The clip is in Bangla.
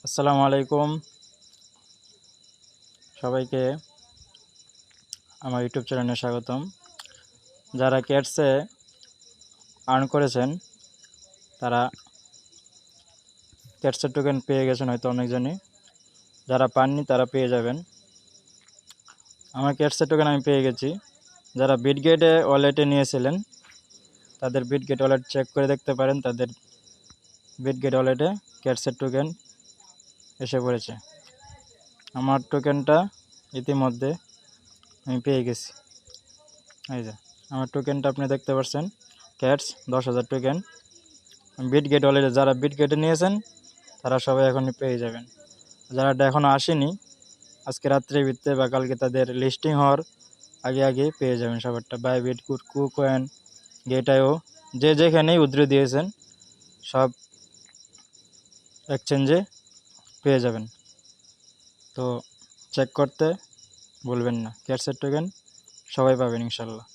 আসসালামু আলাইকুম সবাইকে আমার ইউটিউব চ্যানেলে স্বাগতম। যারা ক্যাটসে আর্ন করেছেন তারা ক্যাটসের টোকেন পেয়ে গেছেন হয়তো অনেকজনই, যারা পাননি তারা পেয়ে যাবেন। আমার ক্যাটসের টোকেন আমি পেয়ে গেছি। যারা বিটগেটে ওয়ালেটে নিয়েছিলেন তাদের বিটগেট ওয়ালেট চেক করে দেখতে পারেন, তাদের বিটগেট ওয়ালেটে ক্যাটসের টোকেন এসে পড়েছে। আমার টোকেনটা ইতিমধ্যে আমি পেয়ে গেছি। এই যে আমার টোকেনটা আপনি দেখতে পাচ্ছেন, ক্যাটস 10,000 টোকেন। বিটগেট ওয়ালেটে যারা বিটগেটে নিয়েছেন তারা সবাই এখনই পেয়ে যাবেন। যারা এখনও আসেনি আজকে রাত্রের ভিতরে বা কালকে তাদের লিস্টিং হওয়ার আগে আগে পেয়ে যাবেন সবারটা। বাইবিট, কুকয়েন, গেট.আইও যে যেখানেই উদ্রে দিয়েছেন সব এক্সচেঞ্জে পেয়ে যাবেন। তো চেক করতে ভুলবেন না, ক্যাটসের টোকেন সবাই পাবেন ইনশাল্লাহ।